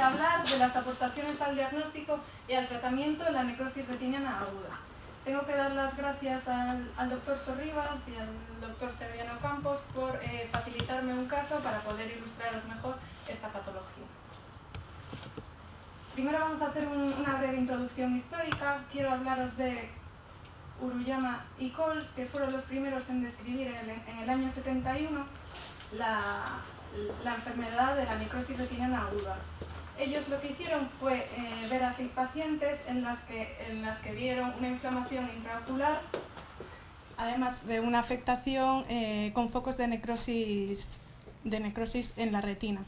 para hablar de las aportaciones al diagnóstico y al tratamiento de la necrosis retiniana aguda. Tengo que dar las gracias al doctor Sorribas y al doctor Severiano Campos por facilitarme un caso para poder ilustraros mejor esta patología. Primero vamos a hacer una breve introducción histórica. Quiero hablaros de Uruyama y Coles, que fueron los primeros en describir en el año 71 la enfermedad de la necrosis retiniana aguda. Ellos lo que hicieron fue ver a 6 pacientes en las que vieron una inflamación intraocular, además de una afectación con focos de necrosis en la retina.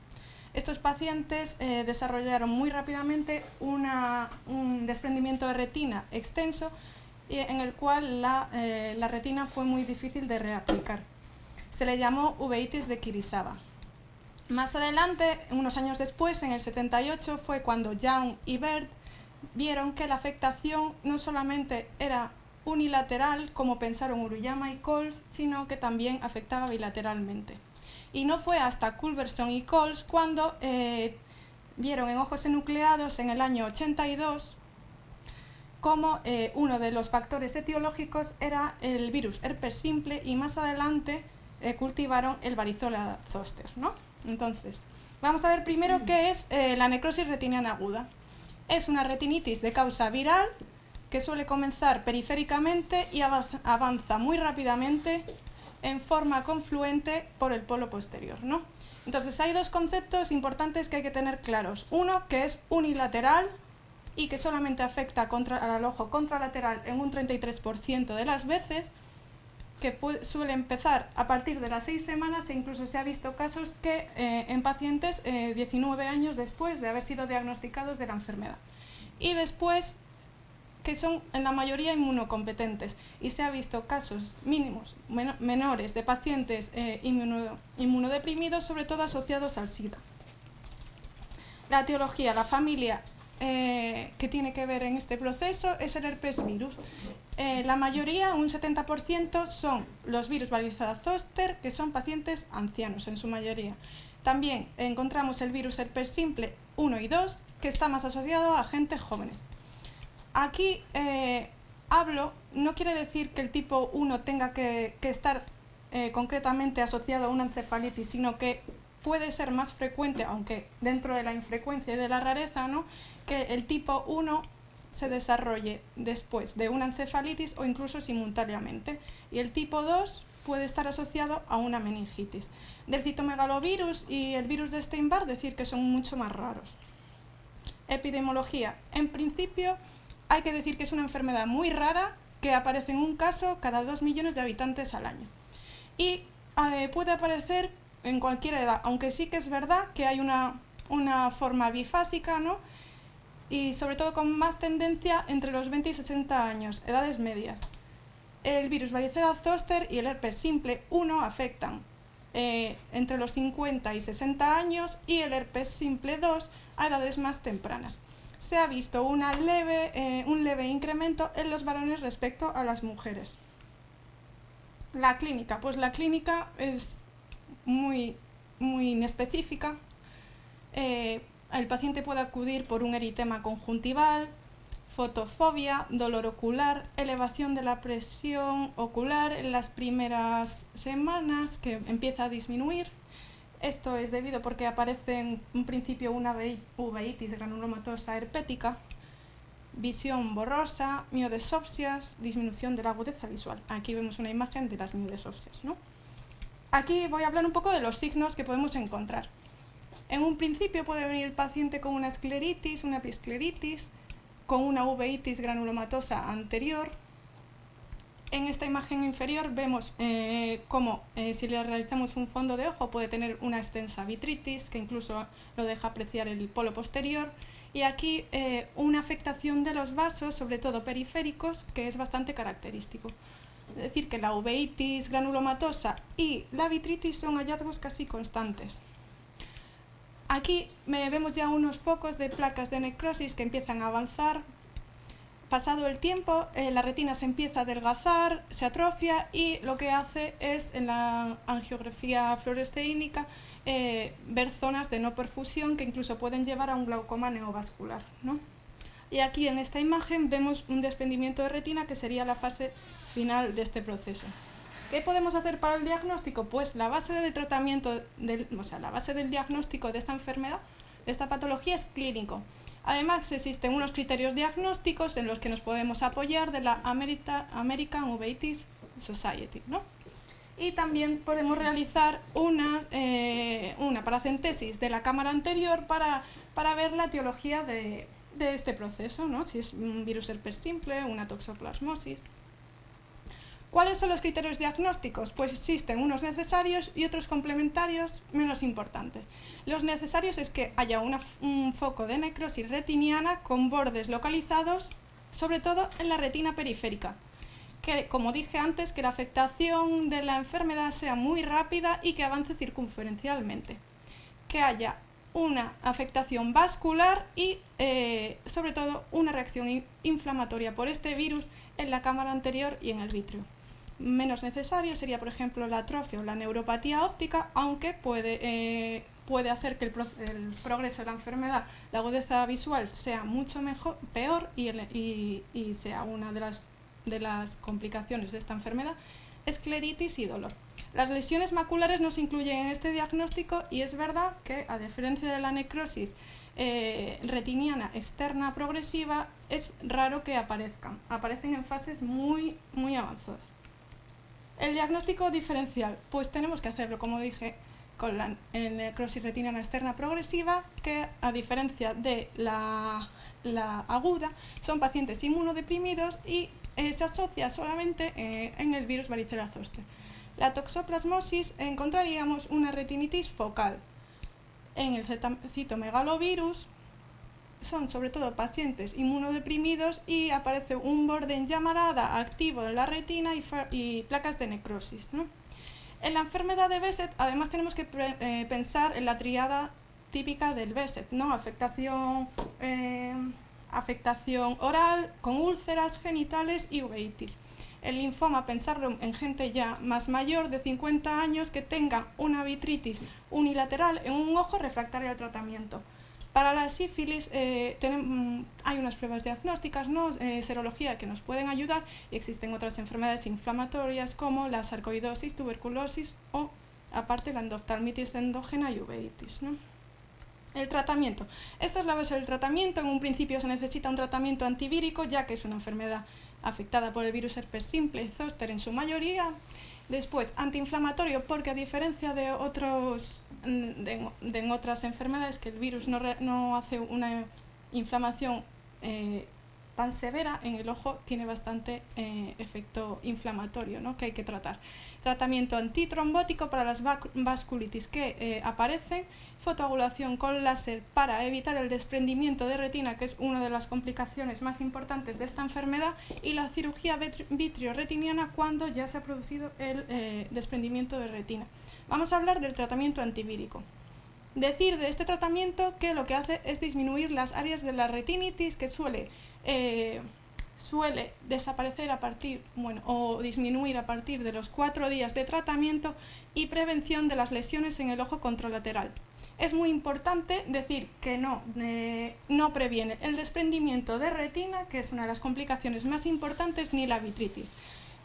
Estos pacientes desarrollaron muy rápidamente un desprendimiento de retina extenso en el cual la retina fue muy difícil de reaplicar. Se le llamó uveitis de Kirisawa. Más adelante, unos años después, en el 78, fue cuando Young y Bird vieron que la afectación no solamente era unilateral, como pensaron Uruyama y Coles, sino que también afectaba bilateralmente. Y no fue hasta Culberson y Coles cuando vieron en ojos enucleados en el año 82 como uno de los factores etiológicos era el virus herpes simple, y más adelante cultivaron el varicela zoster, ¿no? Entonces, vamos a ver primero qué es la necrosis retiniana aguda. Es una retinitis de causa viral que suele comenzar periféricamente y avanza muy rápidamente en forma confluente por el polo posterior, ¿no? Entonces, hay dos conceptos importantes que hay que tener claros. Uno, que es unilateral y que solamente afecta al ojo contralateral en un 33% de las veces, que suele empezar a partir de las 6 semanas, e incluso se ha visto casos que en pacientes 19 años después de haber sido diagnosticados de la enfermedad. Y después, que son en la mayoría inmunocompetentes, y se ha visto casos mínimos, menores, de pacientes inmunodeprimidos, sobre todo asociados al SIDA. La etiología, la familia que tiene que ver en este proceso es el herpes virus. La mayoría, un 70%, son los virus varicela zoster, que son pacientes ancianos en su mayoría. También encontramos el virus herpes simple 1 y 2, que está más asociado a gente jóvenes. Aquí no quiere decir que el tipo 1 tenga que estar concretamente asociado a una encefalitis, sino que puede ser más frecuente, aunque dentro de la infrecuencia y de la rareza, ¿no?, que el tipo 1 se desarrolle después de una encefalitis o incluso simultáneamente. Y el tipo 2 puede estar asociado a una meningitis. Del citomegalovirus y el virus de Steinbach, decir que son mucho más raros. Epidemiología. En principio, hay que decir que es una enfermedad muy rara, que aparece en un caso cada 2 millones de habitantes al año. Y puede aparecer en cualquier edad, aunque sí que es verdad que hay una forma bifásica, ¿no?, y sobre todo con más tendencia entre los 20 y 60 años, edades medias. El virus varicela zoster y el herpes simple 1 afectan entre los 50 y 60 años, y el herpes simple 2 a edades más tempranas. Se ha visto un leve incremento en los varones respecto a las mujeres. La clínica, pues la clínica es muy inespecífica. El paciente puede acudir por un eritema conjuntival, fotofobia, dolor ocular, elevación de la presión ocular en las primeras semanas, que empieza a disminuir. Esto es debido porque aparece en un principio una uveitis granulomatosa herpética, visión borrosa, miodesopsias, disminución de la agudeza visual. Aquí vemos una imagen de las miodesopsias, ¿no? Aquí voy a hablar un poco de los signos que podemos encontrar. En un principio puede venir el paciente con una escleritis, una episcleritis, con una uveitis granulomatosa anterior. En esta imagen inferior vemos cómo si le realizamos un fondo de ojo puede tener una extensa vitritis, que incluso lo deja apreciar el polo posterior. Y aquí una afectación de los vasos, sobre todo periféricos, que es bastante característico. Es decir, que la uveitis granulomatosa y la vitritis son hallazgos casi constantes. Aquí vemos ya unos focos de placas de necrosis que empiezan a avanzar. pasado el tiempo, la retina se empieza a adelgazar, se atrofia y lo que hace es, en la angiografía fluoresceínica, ver zonas de no perfusión que incluso pueden llevar a un glaucoma neovascular, ¿no? Y aquí en esta imagen vemos un desprendimiento de retina, que sería la fase final de este proceso. ¿Qué podemos hacer para el diagnóstico? Pues la base del tratamiento, la base del diagnóstico de esta enfermedad, de esta patología, es clínico. Además, existen unos criterios diagnósticos en los que nos podemos apoyar de la American Uveitis Society, ¿no? Y también podemos realizar una paracentesis de la cámara anterior para ver la etiología de este proceso, ¿no? Si es un virus herpes simple, una toxoplasmosis. ¿Cuáles son los criterios diagnósticos? Pues existen unos necesarios y otros complementarios menos importantes. Los necesarios es que haya un foco de necrosis retiniana con bordes localizados, sobre todo en la retina periférica. Que, como dije antes, que la afectación de la enfermedad sea muy rápida y que avance circunferencialmente. Que haya una afectación vascular y, sobre todo, una reacción inflamatoria por este virus en la cámara anterior y en el vítreo. Menos necesario sería, por ejemplo, la atrofia o la neuropatía óptica, aunque puede hacer que el progreso de la enfermedad, la agudeza visual, sea mucho peor y sea una de las complicaciones de esta enfermedad, escleritis y dolor. Las lesiones maculares no se incluyen en este diagnóstico y es verdad que, a diferencia de la necrosis retiniana externa progresiva, es raro que aparecen en fases muy, muy avanzadas. El diagnóstico diferencial, pues tenemos que hacerlo, como dije, con la necrosis retiniana externa progresiva, que, a diferencia de la aguda, son pacientes inmunodeprimidos y se asocia solamente en el virus varicela zoster. La toxoplasmosis, encontraríamos una retinitis focal. En el citomegalovirus son sobre todo pacientes inmunodeprimidos y aparece un borde en llamarada activo en la retina y placas de necrosis, ¿no? En la enfermedad de Behçet, además, tenemos que pensar en la tríada típica del Behçet, ¿no? Afectación oral con úlceras genitales y uveitis. El linfoma, pensarlo en gente ya más mayor, de 50 años, que tenga una vitritis unilateral en un ojo refractaria al tratamiento. Para la sífilis hay unas pruebas diagnósticas, ¿no? Serología, que nos pueden ayudar, y existen otras enfermedades inflamatorias como la sarcoidosis, tuberculosis o, aparte, la endoftalmitis endógena y uveitis, ¿no? El tratamiento. Esta es la base del tratamiento. En un principio se necesita un tratamiento antivírico, ya que es una enfermedad afectada por el virus herpes simple, zóster en su mayoría. Después, antiinflamatorio, porque, a diferencia de otras enfermedades, que el virus no hace una inflamación tan severa, en el ojo tiene bastante efecto inflamatorio, ¿no? Que hay que tratar. Tratamiento antitrombótico para las vasculitis que aparecen, fotoagulación con láser para evitar el desprendimiento de retina, que es una de las complicaciones más importantes de esta enfermedad, y la cirugía vitreoretiniana cuando ya se ha producido el desprendimiento de retina. Vamos a hablar del tratamiento antivírico. Decir de este tratamiento que lo que hace es disminuir las áreas de la retinitis, que suele desaparecer o disminuir a partir de los 4 días de tratamiento, y prevención de las lesiones en el ojo contralateral. Es muy importante decir que no previene el desprendimiento de retina, que es una de las complicaciones más importantes, ni la vitritis.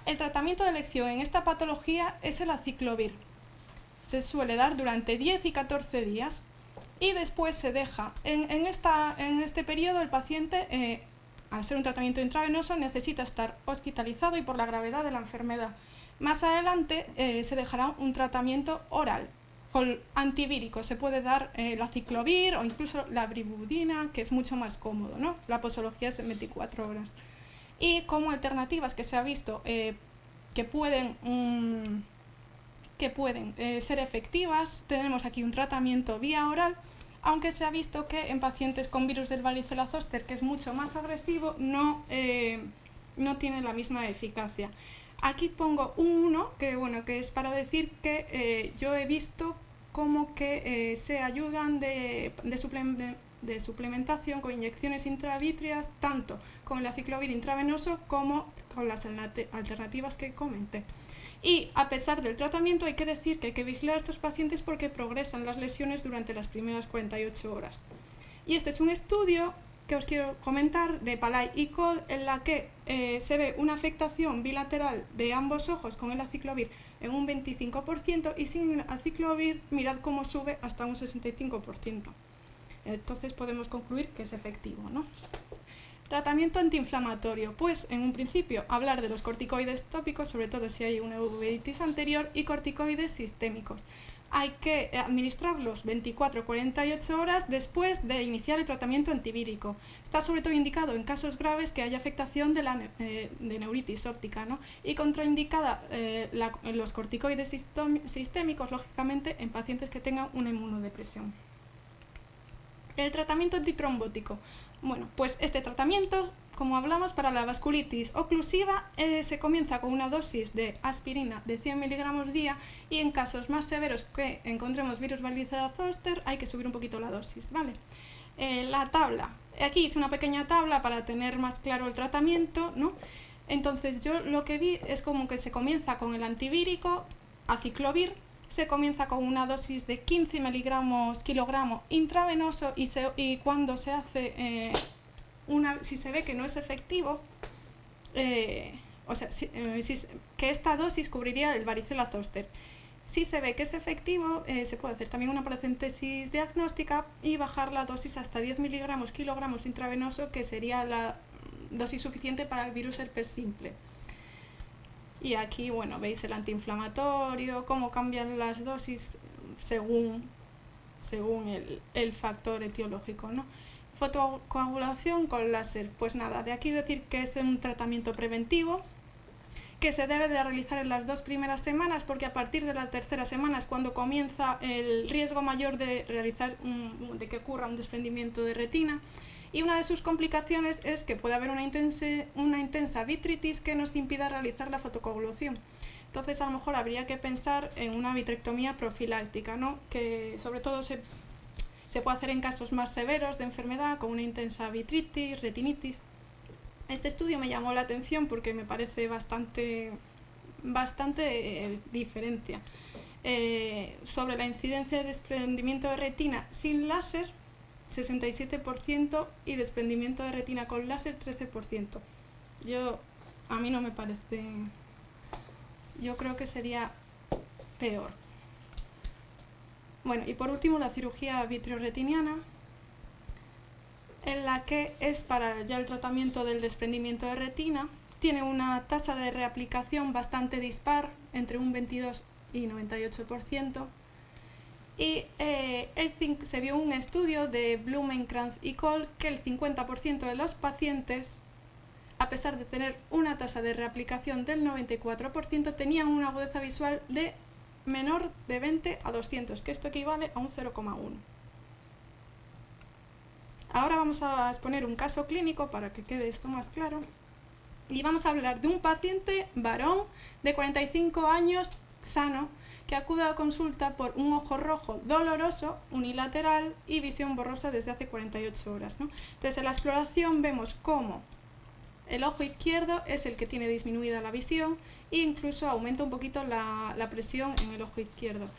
El tratamiento de elección en esta patología es el aciclovir. Se suele dar durante 10 y 14 días y después se deja. En este periodo, el paciente, al ser un tratamiento intravenoso, necesita estar hospitalizado y por la gravedad de la enfermedad. Más adelante se dejará un tratamiento oral con antivírico. Se puede dar el aciclovir o incluso la bribudina, que es mucho más cómodo, ¿no? La posología es en 24 horas. Y como alternativas que se ha visto que pueden ser efectivas, tenemos aquí un tratamiento vía oral, aunque se ha visto que en pacientes con virus del varicela zoster, que es mucho más agresivo, no tiene la misma eficacia. Aquí pongo uno que es para decir que yo he visto como que se ayudan de de suplementación con inyecciones intravítreas, tanto con el aciclovir intravenoso como con las alternativas que comenté. Y a pesar del tratamiento hay que decir que hay que vigilar a estos pacientes porque progresan las lesiones durante las primeras 48 horas. Y este es un estudio que os quiero comentar de Pillay y Cole, en la que se ve una afectación bilateral de ambos ojos con el aciclovir en un 25% y sin el aciclovir mirad cómo sube hasta un 65%. Entonces podemos concluir que es efectivo, ¿no? Tratamiento antiinflamatorio, pues en un principio hablar de los corticoides tópicos, sobre todo si hay una uveitis anterior, y corticoides sistémicos. Hay que administrarlos 24-48 horas después de iniciar el tratamiento antivírico. Está sobre todo indicado en casos graves que haya afectación de neuritis óptica, ¿no? Y contraindicada los corticoides sistémicos, lógicamente, en pacientes que tengan una inmunodepresión. El tratamiento antitrombótico. Bueno, pues este tratamiento, como hablamos, para la vasculitis oclusiva se comienza con una dosis de aspirina de 100 miligramos día, y en casos más severos que encontremos virus varicela zoster hay que subir un poquito la dosis, ¿vale? La tabla. Aquí hice una pequeña tabla para tener más claro el tratamiento, ¿no? Entonces yo lo que vi es como que se comienza con el antivírico, aciclovir, se comienza con una dosis de 15 miligramos kilogramo intravenoso y cuando se hace si se ve que no es efectivo, que esta dosis cubriría el varicela zoster. Si se ve que es efectivo, se puede hacer también una paracentesis diagnóstica y bajar la dosis hasta 10 miligramos kilogramos intravenoso, que sería la dosis suficiente para el virus herpes simple. Y aquí, bueno, veis el antiinflamatorio, cómo cambian las dosis según el factor etiológico, ¿no? Fotocoagulación con láser. Pues nada, de aquí decir que es un tratamiento preventivo que se debe de realizar en las 2 primeras semanas, porque a partir de la tercera semana es cuando comienza el riesgo mayor de de que ocurra un desprendimiento de retina. Y una de sus complicaciones es que puede haber una intensa vitritis que nos impida realizar la fotocoagulación. Entonces a lo mejor habría que pensar en una vitrectomía profiláctica, ¿no? Que sobre todo se puede hacer en casos más severos de enfermedad, con una intensa vitritis, retinitis. Este estudio me llamó la atención porque me parece bastante diferencia. Sobre la incidencia de desprendimiento de retina sin láser, 67%, y desprendimiento de retina con láser, 13%. A mí no me parece... Yo creo que sería peor. Bueno, y por último la cirugía vitreoretiniana, en la que es para ya el tratamiento del desprendimiento de retina. Tiene una tasa de reaplicación bastante dispar, entre un 22 y 98%. Y se vio un estudio de Blumenkrantz y Cole que el 50% de los pacientes, a pesar de tener una tasa de reaplicación del 94%, tenían una agudeza visual de menor de 20 a 200, que esto equivale a un 0,1. Ahora vamos a exponer un caso clínico para que quede esto más claro. Y vamos a hablar de un paciente varón de 45 años, sano, que acude a consulta por un ojo rojo doloroso, unilateral y visión borrosa desde hace 48 horas, ¿no? Entonces en la exploración vemos cómo el ojo izquierdo es el que tiene disminuida la visión e incluso aumenta un poquito la presión en el ojo izquierdo.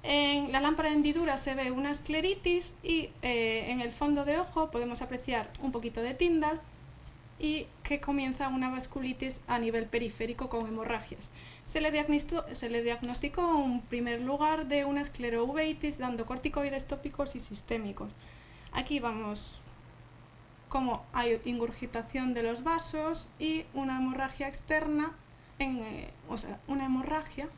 En la lámpara de hendidura se ve una escleritis y en el fondo de ojo podemos apreciar un poquito de Tyndall y que comienza una vasculitis a nivel periférico con hemorragias. Se le diagnosticó en primer lugar de una esclerouveitis, dando corticoides tópicos y sistémicos. Aquí vamos como hay ingurgitación de los vasos y una hemorragia externa, una hemorragia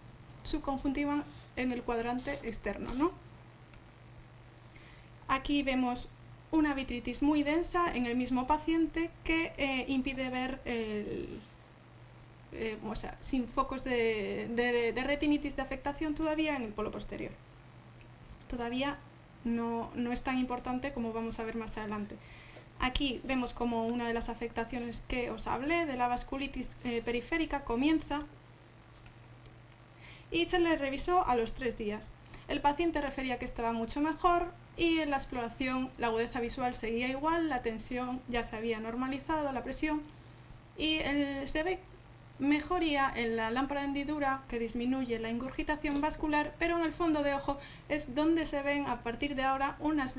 subconjuntiva en el cuadrante externo, ¿no? Aquí vemos una vitritis muy densa en el mismo paciente que impide ver sin focos de retinitis de afectación todavía en el polo posterior. Todavía no es tan importante como vamos a ver más adelante. Aquí vemos como una de las afectaciones que os hablé de la vasculitis periférica comienza y se le revisó a los 3 días. El paciente refería que estaba mucho mejor y en la exploración la agudeza visual seguía igual, la tensión ya se había normalizado, la presión, y se ve mejoría en la lámpara de hendidura, que disminuye la ingurgitación vascular, pero en el fondo de ojo es donde se ven a partir de ahora unas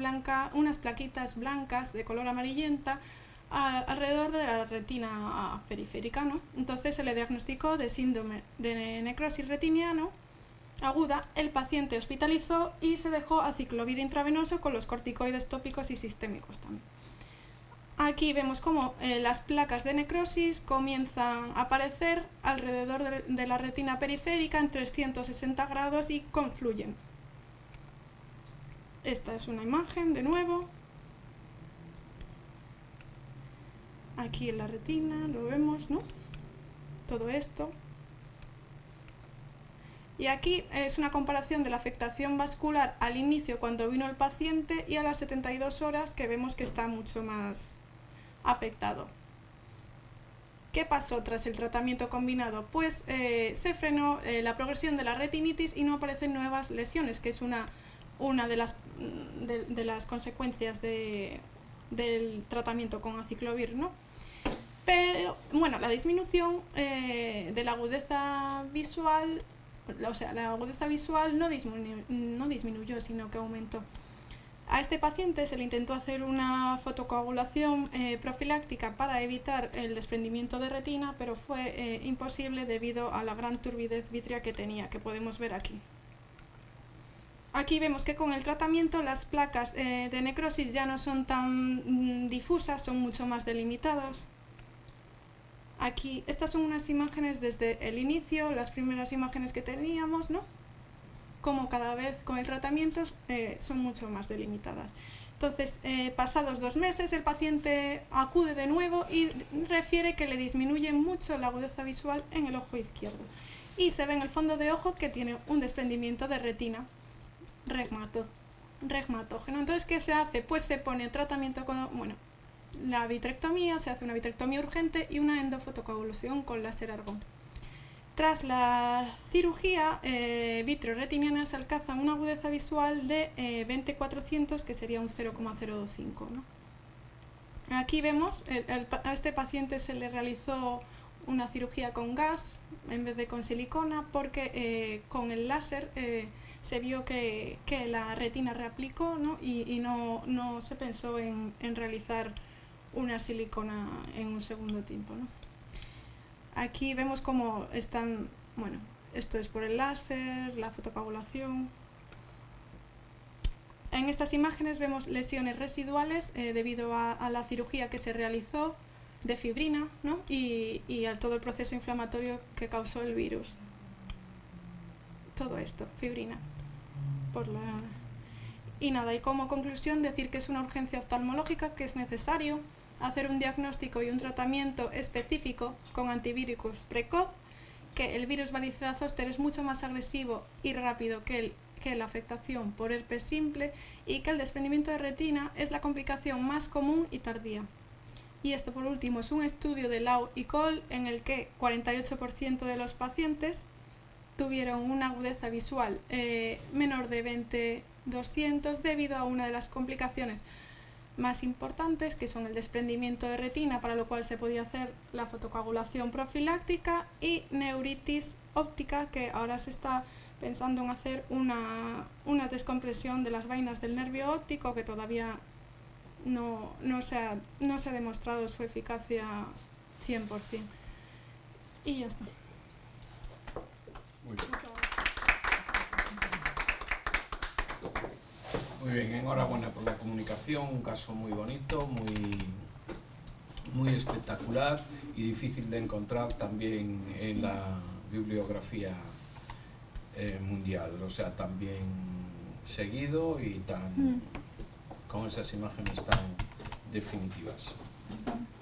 plaquitas blancas de color amarillenta alrededor de la retina periférica, ¿no? Entonces se le diagnosticó de síndrome de necrosis retiniano aguda, el paciente hospitalizó y se dejó aciclovir intravenoso con los corticoides tópicos y sistémicos también. Aquí vemos cómo las placas de necrosis comienzan a aparecer alrededor de la retina periférica en 360 grados y confluyen. Esta es una imagen de nuevo. Aquí en la retina lo vemos, ¿no? Todo esto. Y aquí es una comparación de la afectación vascular al inicio cuando vino el paciente y a las 72 horas, que vemos que está mucho más afectado. ¿Qué pasó tras el tratamiento combinado? Pues se frenó la progresión de la retinitis y no aparecen nuevas lesiones, que es una de las consecuencias del tratamiento con aciclovir, ¿no? Pero, bueno, la disminución de la agudeza visual, o sea, la agudeza visual no disminuyó, sino que aumentó. A este paciente se le intentó hacer una fotocoagulación profiláctica para evitar el desprendimiento de retina, pero fue imposible debido a la gran turbidez vítrea que tenía, que podemos ver aquí. Aquí vemos que con el tratamiento las placas de necrosis ya no son tan difusas, son mucho más delimitadas. Aquí, estas son unas imágenes desde el inicio, las primeras imágenes que teníamos, ¿no? Como cada vez con el tratamiento son mucho más delimitadas. Entonces, pasados 2 meses, el paciente acude de nuevo y refiere que le disminuye mucho la agudeza visual en el ojo izquierdo. Y se ve en el fondo de ojo que tiene un desprendimiento de retina regmatógeno. Entonces, ¿qué se hace? Pues se pone tratamiento con, bueno, la vitrectomía, se hace una vitrectomía urgente y una endofotocoagulación con láser argón. Tras la cirugía vitreoretiniana se alcanza una agudeza visual de 20/400, que sería un 0,025, ¿no? Aquí vemos, a este paciente se le realizó una cirugía con gas en vez de con silicona, porque con el láser se vio que la retina reaplicó, ¿no? y no se pensó en realizar una silicona en un segundo tiempo, ¿no? Aquí vemos cómo están, bueno, esto es por el láser, la fotocoagulación. En estas imágenes vemos lesiones residuales debido a la cirugía que se realizó de fibrina, ¿no? y a todo el proceso inflamatorio que causó el virus. Todo esto, fibrina. Y nada, y como conclusión decir que es una urgencia oftalmológica, que es necesario hacer un diagnóstico y un tratamiento específico con antivíricos precoz, que el virus varicela zoster es mucho más agresivo y rápido que la afectación por herpes simple, y que el desprendimiento de retina es la complicación más común y tardía. Y esto, por último, es un estudio de Lau y Cole en el que 48% de los pacientes tuvieron una agudeza visual menor de 20/200 debido a una de las complicaciones más importantes, que son el desprendimiento de retina, para lo cual se podía hacer la fotocoagulación profiláctica, y neuritis óptica, que ahora se está pensando en hacer una descompresión de las vainas del nervio óptico, que todavía no se ha demostrado su eficacia 100%. Y ya está. Muy bien. Muy bien, enhorabuena por la comunicación, un caso muy bonito, muy espectacular y difícil de encontrar también en la bibliografía mundial, o sea, tan bien seguido y con esas imágenes tan definitivas.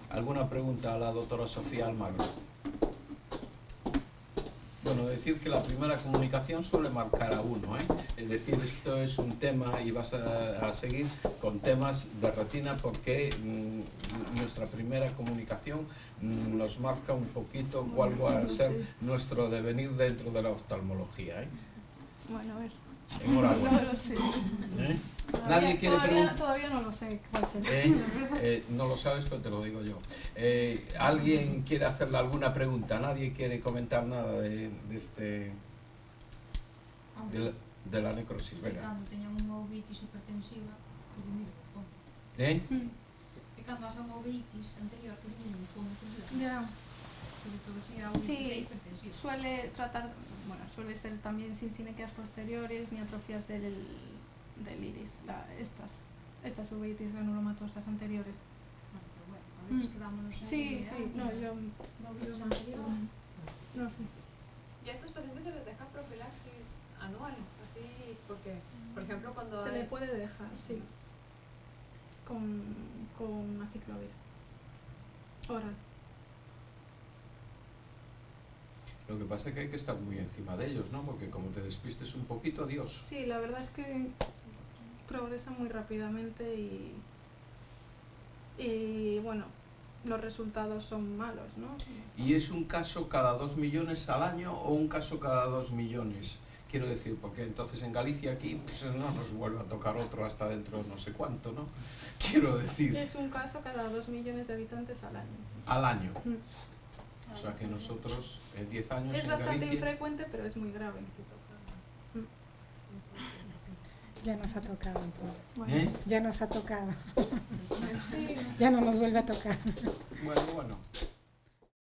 ¿Alguna pregunta a la doctora Sofía Almagro? Bueno, decir que la primera comunicación suele marcar a uno, ¿eh? Es decir, esto es un tema y vas a seguir con temas de retina, porque nuestra primera comunicación nos marca un poquito cuál va a ser nuestro devenir dentro de la oftalmología, ¿eh? Bueno, a ver. Enhorabuena. No lo sé. ¿Eh? Nadie quiere preguntar. Todavía no lo sé cuál será. No lo sabes, pero te lo digo yo. ¿Alguien quiere hacerle alguna pregunta? ¿Nadie quiere comentar nada de este de la necrosis? Venga. Cando teñan unha uveitis hipertensiva, que lle miro o fondo. E cando haxa unha uveitis anterior, que lle miro o fondo, que lle Ya. sobre todo se a uveitis é Sí, hipertensiva. suele ser también sin sinequias posteriores ni atrofias del iris, estas uveitis granulomatosas anteriores. Bueno, pero bueno, a veces quedámonos Sí, ahí. no, yo no sé. Y a estos pacientes se les deja profilaxis anual, así, porque, por ejemplo, cuando Se le puede dejar, sí, con aciclovir oral. Lo que pasa es que hay que estar muy encima de ellos, ¿no? Porque como te despistes un poquito, adiós. Sí, la verdad es que progresa muy rápidamente y bueno, los resultados son malos, ¿no? ¿Y es un caso cada 2 millones al año o un caso cada 2 millones? Quiero decir, porque entonces en Galicia aquí pues no nos vuelve a tocar otro hasta dentro de no sé cuánto, ¿no? Quiero decir, Es un caso cada 2 millones de habitantes al año. al año. O sea que nosotros en 10 años Es en bastante Galicia... infrecuente, pero es muy grave. Ya nos ha tocado entonces. Bueno, ¿Eh? Ya nos ha tocado. sí. Ya no nos vuelve a tocar. Bueno.